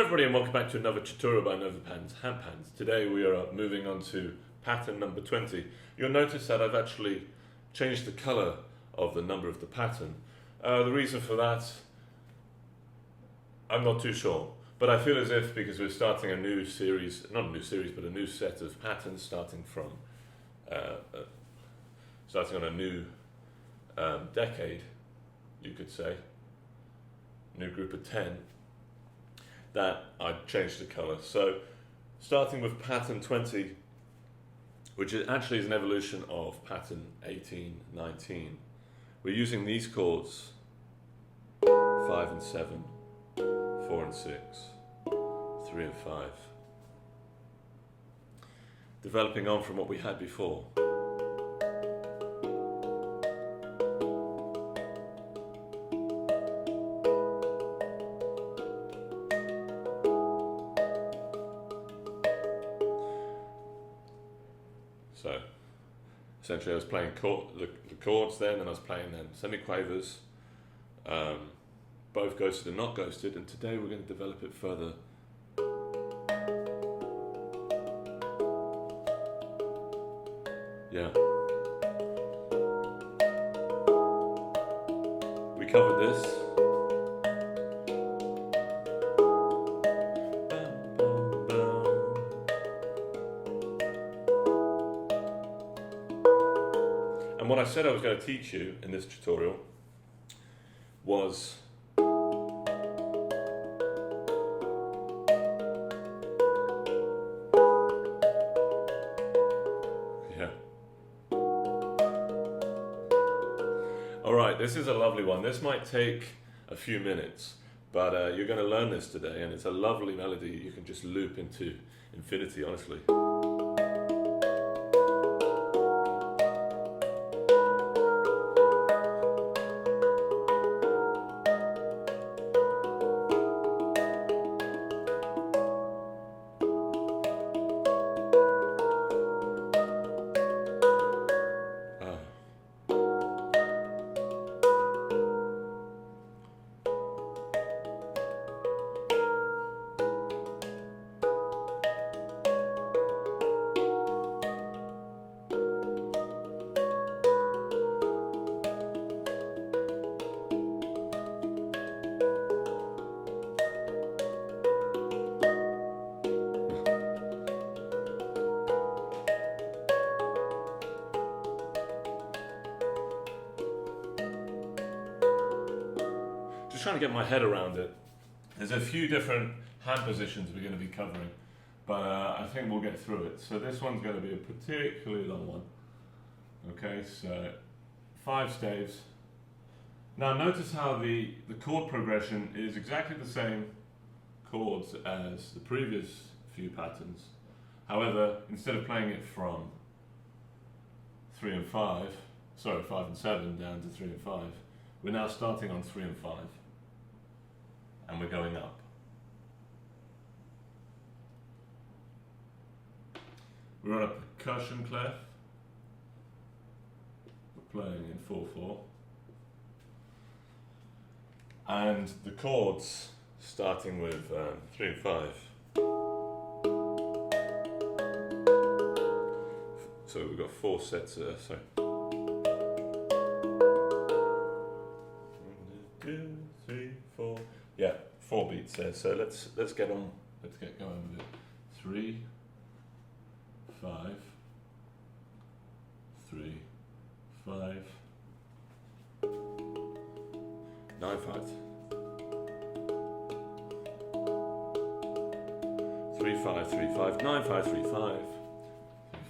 Hello everybody and welcome back to another tutorial by NovaPans Handpans. Today we are moving on to pattern number 20. You'll notice that I've actually changed the colour of the number of the pattern. The reason for that, I'm not too sure. But I feel as if, because we're starting a new series, not a new series, but a new set of patterns starting from, starting on a new decade, you could say, new group of 10, that I changed the colour. So starting with pattern 20, which actually is an evolution of pattern 18, 19. We're using these chords 5 and 7, 4 and 6, 3 and 5. Developing on from what we had before. So, essentially I was playing the chords then, and I was playing then semiquavers, both ghosted and not ghosted, and today we're going to develop it further. Yeah. We covered this. And what I said I was going to teach you in this tutorial was Alright, this is a lovely one. This might take a few minutes, but you're going to learn this today, and it's a lovely melody you can just loop into infinity, honestly. Trying to get my head around it. There's a few different hand positions we're going to be covering, but I think we'll get through it. So this one's going to be a particularly long one. Okay, so 5 staves. Now notice how the chord progression is exactly the same chords as the previous few patterns. However, instead of playing it from 3 and 5 and 7 down to 3 and 5, we're now starting on 3 and 5. And we're going up. We're on a percussion clef. We're playing in 4/4. And the chords starting with 3 and 5. So we've got 4 sets there. So 1, 2, 3, 4. Yeah, 4 beats there. So let's get on. Let's get going with it. 3, 5, 3, 5, 9, 5, 3, 5, 3, 5, 9, 5, 3, 5, 3,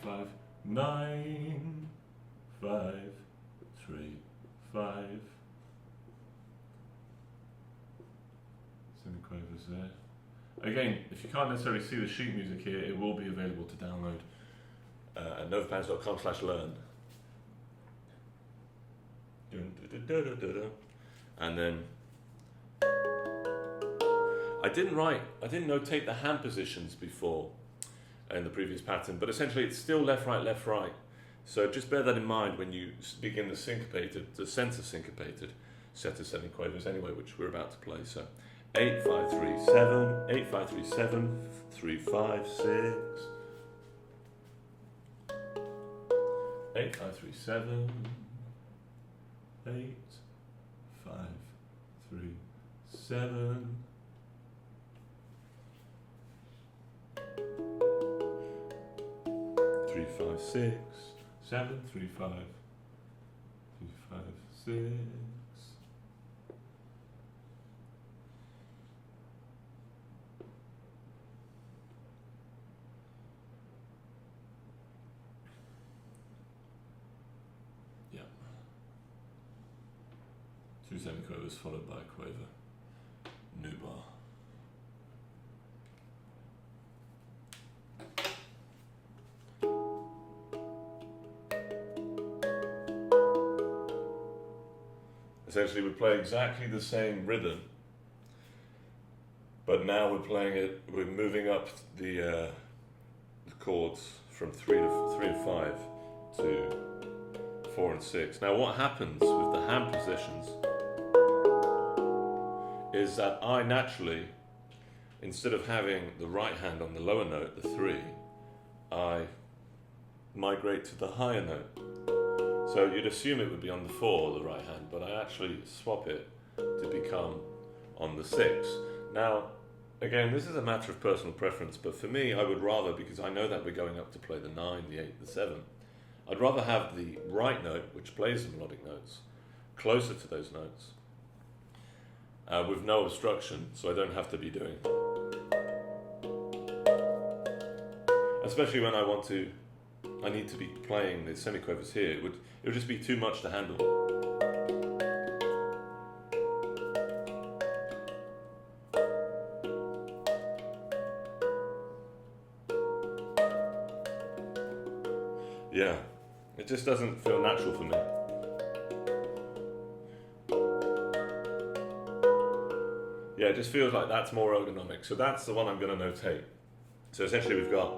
5, 9, 5, 3, 5. Semiquavers there. Again, if you can't necessarily see the sheet music here, it will be available to download at novapans.com/learn. And then I didn't notate the hand positions before in the previous pattern, but essentially it's still left, right. So just bear that in mind when you begin the sense of syncopated set of semiquavers anyway, which we're about to play. So 8, 5, 3, 7, 8, 5, 3, 7, 3, 5, 6, 8, 5, 3, 7, 8, 5, 3, 7, 3, 5, 6, 7, 3, 5, 3, 5, 6. Yeah. 2 semiquavers followed by a quaver. New bar. Essentially, we play exactly the same rhythm, but now we're playing it. We're moving up the chords from 3 and 5 to 4 and 6. Now, what happens with the hand positions is that I naturally, instead of having the right hand on the lower note, the 3, I migrate to the higher note. So you'd assume it would be on the 4, the right hand, but I actually swap it to become on the 6. Now, again, this is a matter of personal preference, but for me, I would rather, because I know that we're going up to play the 9, the 8, the 7, I'd rather have the right note, which plays the melodic notes, closer to those notes, with no obstruction, so I don't have to be doing, especially when I need to be playing the semiquavers here. It would just be too much to handle. Yeah, it just doesn't feel natural for me. Yeah, it just feels like that's more ergonomic. So that's the one I'm going to notate. So essentially we've got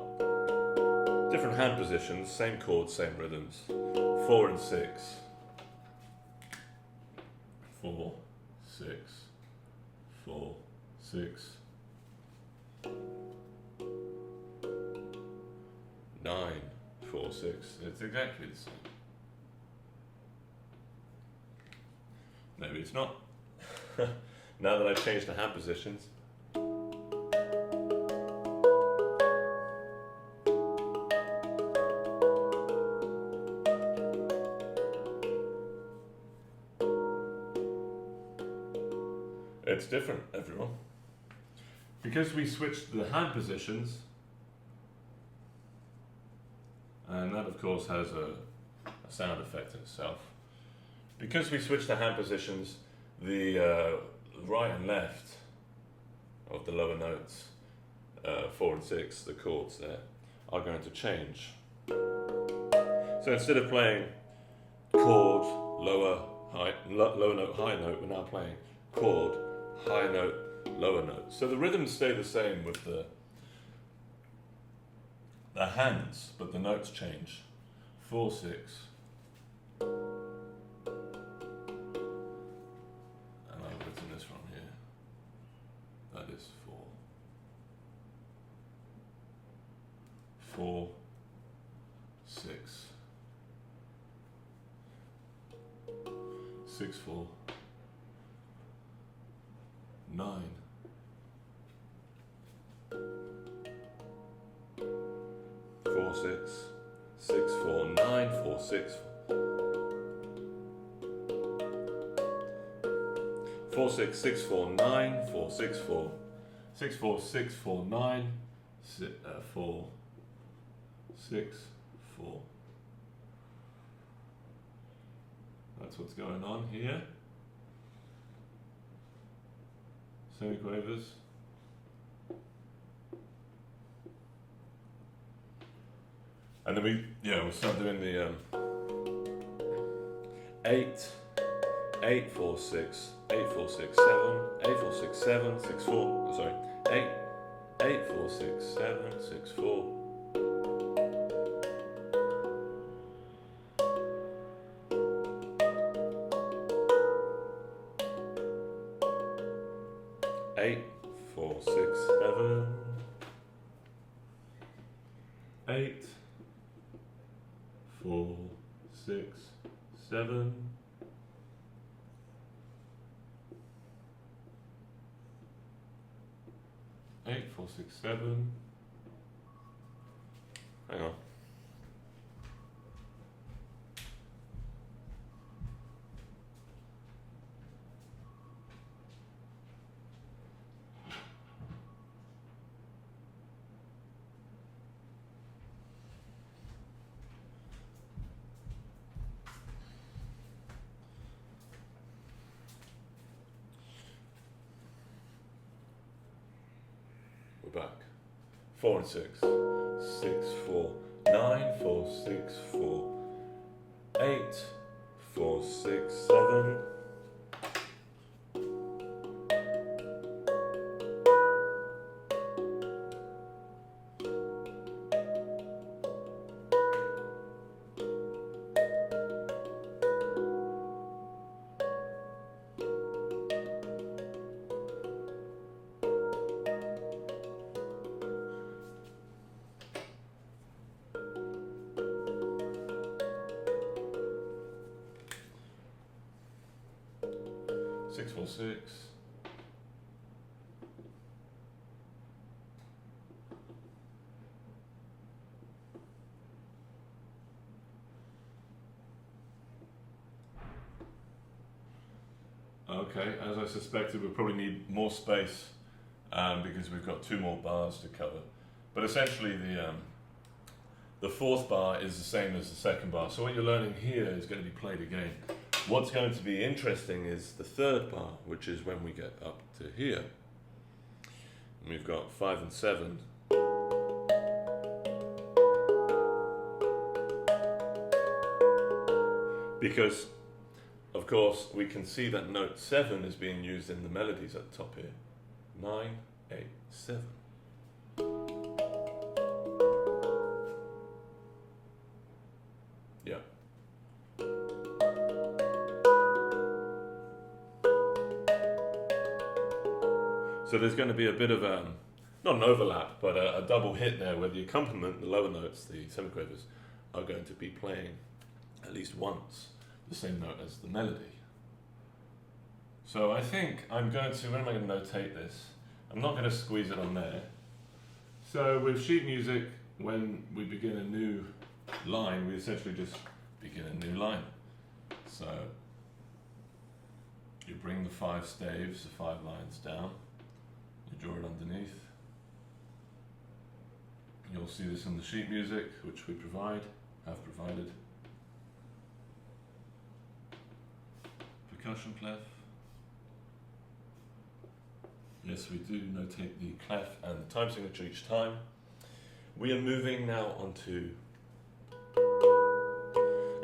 different hand positions, same chords, same rhythms. 4 and 6. 4, 6, 4, 6. 9, 4, 6. It's exactly the same. Maybe it's not. Now that I've changed the hand positions. It's different, everyone. Because we switched the hand positions, and that of course has a sound effect in itself. Because we switched the hand positions, the right and left of the lower notes, 4 and 6, the chords there, are going to change. So instead of playing chord, lower note, high note, we're now playing chord, high note, lower note. So the rhythms stay the same with the hands, but the notes change. 4, 6. And I've written this from here. That is 4. 4, 6. 6, 4. 9. 4, 6. 6, 4, 9, 4, 6. 4, 6, 6, 4, 9, 4, 6, 4. 6, 4, 6, 4, 9, 4, 6, 4. That's what's going on here. Semiquavers. And then we'll start doing the 8, 8, 4, 6, 8, 4, 6, 7, 8, 4, 6, 7, 6, 4, sorry, 8, 8, 4, 6, 7, 6, 4. 8, 4, 6, 7. 8, 4, 6, 7. 8, 4, 6, 7. Hang on. We're back. 4 and 6. 6, 4, 9, 4, 6, 4, 8, 4, 6, 7. 6, 4, 6. Okay, as I suspected, we'll probably need more space because we've got 2 more bars to cover. But essentially, the 4th bar is the same as the 2nd bar. So what you're learning here is going to be played again. What's going to be interesting is the 3rd bar, which is when we get up to here. And we've got 5 and 7. Because, of course, we can see that note 7 is being used in the melodies at the top here. 9, 8, 7. Yeah. So there's going to be a bit of not an overlap, but a double hit there where the accompaniment, the lower notes, the semiquavers, are going to be playing at least once the same note as the melody. So I think I'm going to, when am I going to notate this? I'm not going to squeeze it on there. So with sheet music, when we begin a new line, we essentially just begin a new line. So you bring the 5 staves, the 5 lines down, you draw it underneath. You'll see this in the sheet music, which we have provided. Percussion clef. Yes, we do notate the clef and the time signature each time. We are moving now onto,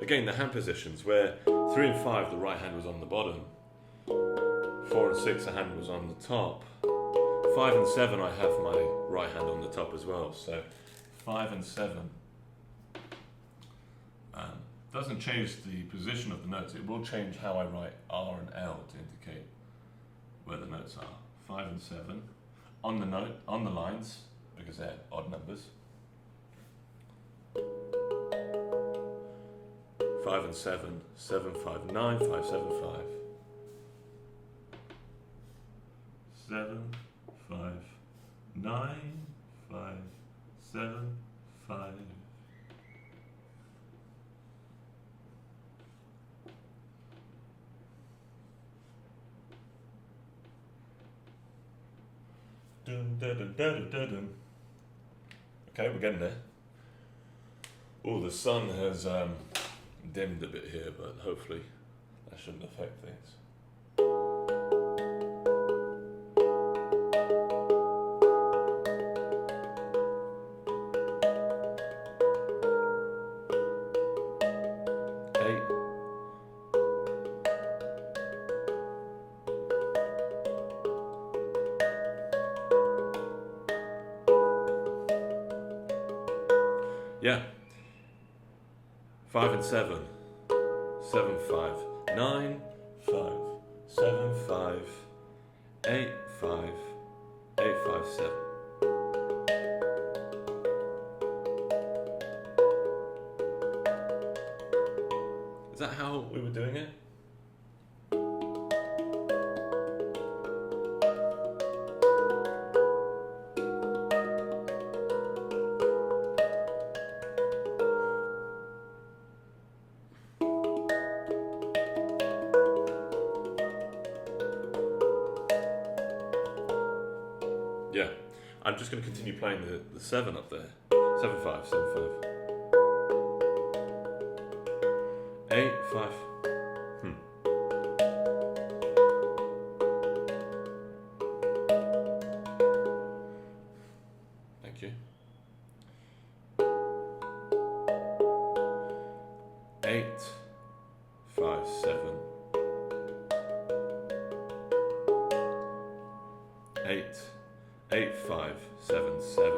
again, the hand positions, where 3 and 5, the right hand was on the bottom. 4 and 6, the hand was on the top. 5 and 7, I have my right hand on the top as well. So 5 and 7 doesn't change the position of the notes. It will change how I write R and L to indicate where the notes are. 5 and 7 on the note, on the lines, because they're odd numbers. 5 and 7, 7, 5, 9, 5, 7, 5. 7, 5, 9, 5, 7, 5. Dun, dun, dun, dun, dun, dun. Okay, we're getting there. Oh, the sun has dimmed a bit here, but hopefully that shouldn't affect things. Yeah. 5 and 7. 7, 5, 9, 5, 7, 5, 8, 5, 8, 5, 7. Is that how we were doing it? Yeah, I'm just going to continue playing the 7 up there. 7, 5, 7, 5. 8, 5. Thank you. 8, 5, 7. 8, 8, 5, 7, 7.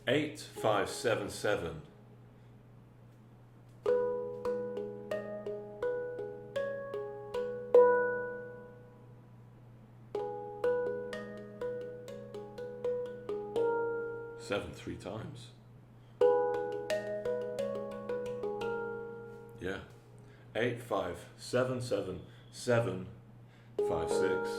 8, 5, 7, 7. 7 3 times. Yeah. 8, 5, 7, 7, 7, 5, 6.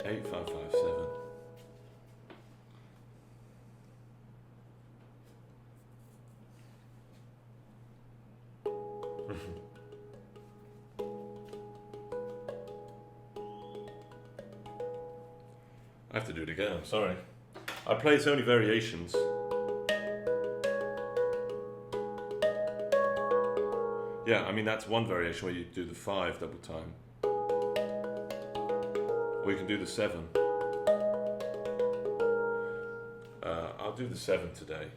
8, 5, 5, 7. I have to do it again, I'm sorry. I played so many variations. Yeah, I mean that's one variation where you do the 5 double time. Or you can do the 7. I'll do the 7 today.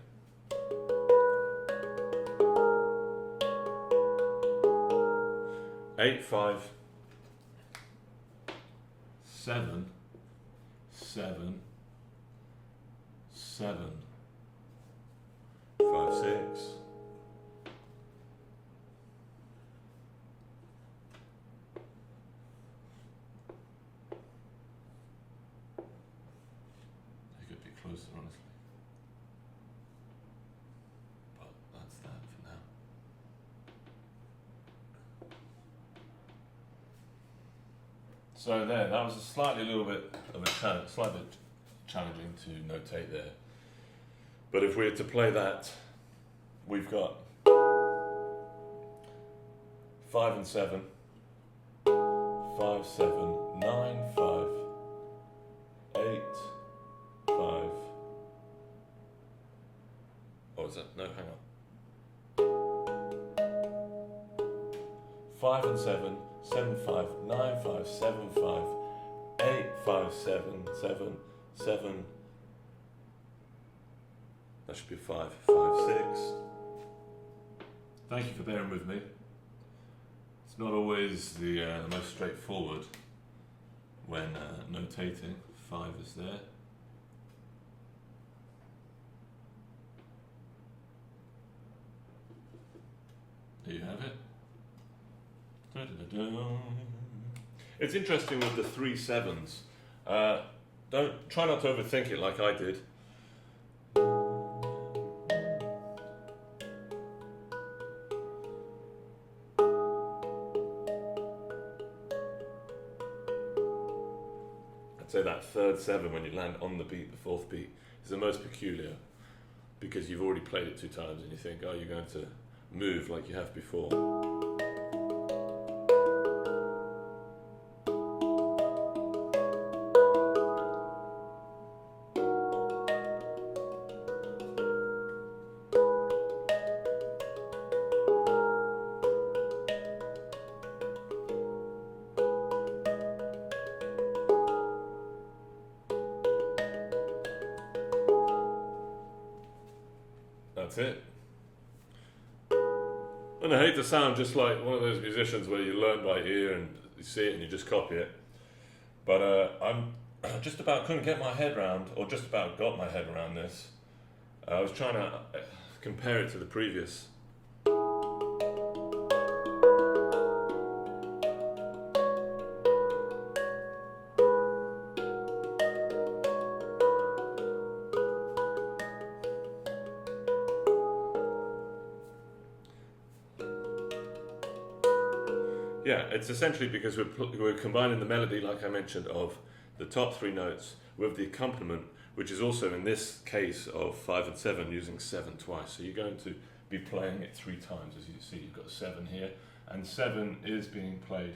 Eight, 5, 7, 7, 7, 5, 6. They could be closer, honestly. But that's that for now. So there, that was a little bit of a challenge, slightly challenging to notate there. But if we were to play that, we've got 5 and 7, 5, 7, 9, 5, 8, 5. Oh, is that? No, hang on. 5 and 7, 7, 5, 9, 5, 7, 5, 8, 5, 7, 7, 7. That should be 5, 5, 6. Thank you for bearing with me. It's not always the most straightforward when notating. 5 is there. There you have it. It's interesting with the 3 7s. Try not to overthink it like I did. I'd say that third 7 when you land on the beat, the fourth beat, is the most peculiar because you've already played it 2 times and you think, oh, you're going to move like you have before. that's it. And I hate to sound just like one of those musicians where you learn by ear and you see it and you just copy it. But I'm just about couldn't get my head around, or just about got my head around this. I was trying to compare it to the previous. Yeah, it's essentially because we're combining the melody, like I mentioned, of the top 3 notes with the accompaniment, which is also in this case of 5 and 7, using 7 twice. So you're going to be playing it 3 times. As you see, you've got 7 here, and 7 is being played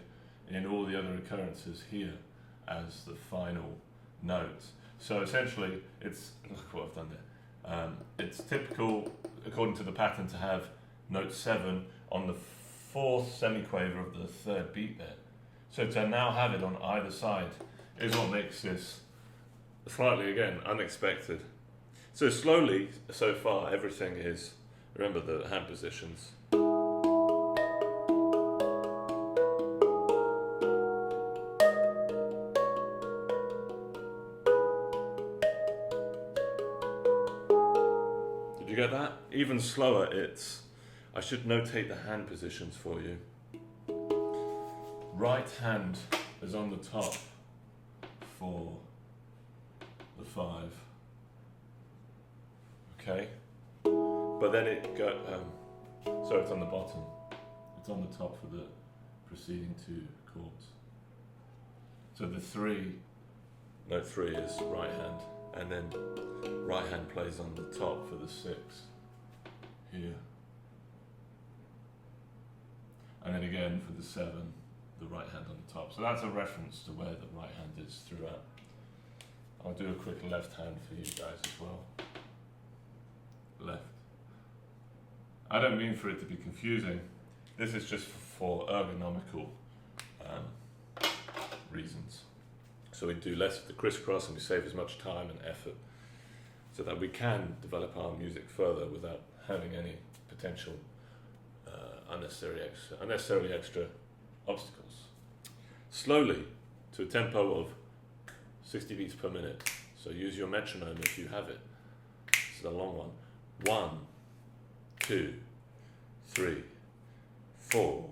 in all the other occurrences here as the final note. So essentially, it's, look what I've done there. It's typical, according to the pattern, to have note 7 on the 4th semiquaver of the 3rd beat there. So to now have it on either side is what makes this slightly, again, unexpected. So slowly, so far, everything is, remember the hand positions. Did you get that? Even slower, it's, I should notate the hand positions for you. Right hand is on the top for the 5. Okay? But then it got, so it's on the bottom. It's on the top for the preceding 2 chords. So the 3, note 3 is right hand, and then right hand plays on the top for the 6 here. And then again for the 7, the right hand on the top. So that's a reference to where the right hand is throughout. I'll do a quick left hand for you guys as well. Left. I don't mean for it to be confusing. This is just for ergonomical reasons. So we do less of the crisscross and we save as much time and effort so that we can develop our music further without having any potential unnecessarily extra obstacles. Slowly, to a tempo of 60 beats per minute. So use your metronome if you have it. This is a long one. 1, 2, 3, 4.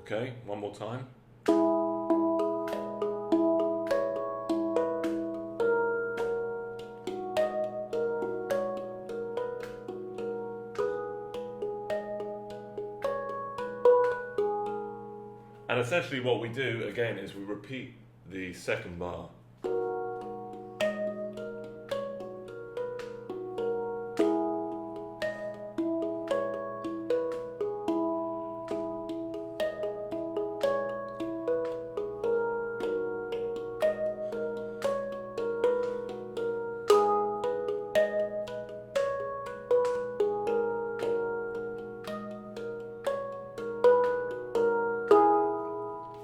Okay, one more time. And essentially what we do, again, is we repeat the 2nd bar.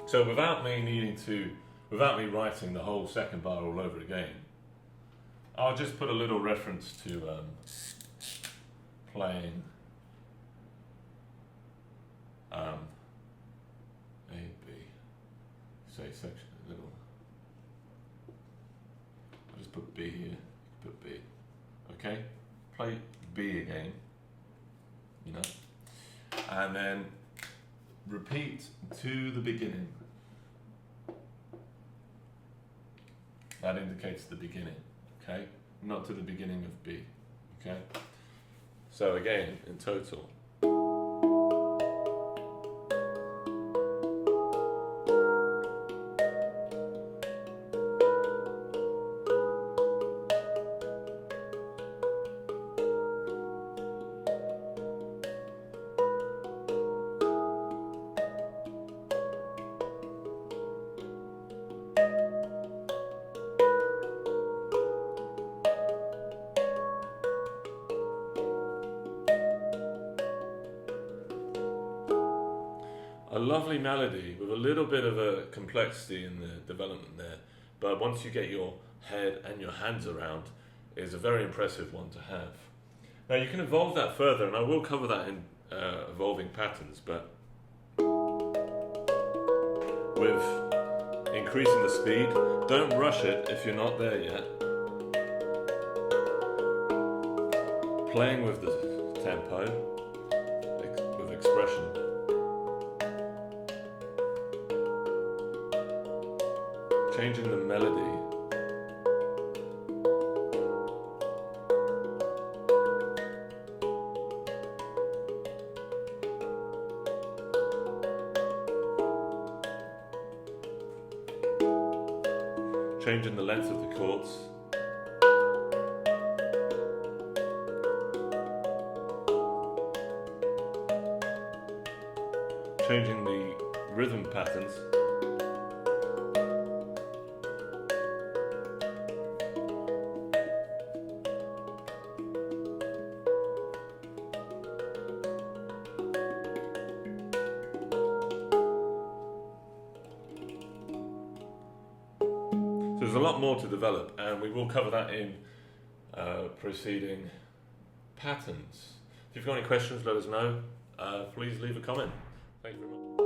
So without me writing the whole 2nd bar all over again, I'll just put a little reference to playing A, B, say section, a little, I'll just put B here, put B, okay? Play B again, you know, and then repeat to the beginning. That indicates the beginning, okay? Not to the beginning of B, okay? So again, in total. a lovely melody with a little bit of a complexity in the development there, but once you get your head and your hands around, it's a very impressive one to have. Now you can evolve that further, and I will cover that in evolving patterns, but with increasing the speed, don't rush it if you're not there yet. Playing with the tempo, with expression. Changing the melody. Changing the length of the chords. Changing the rhythm patterns. So there's a lot more to develop, and we will cover that in preceding patterns. If you've got any questions, let us know. Please leave a comment. Thank you very much.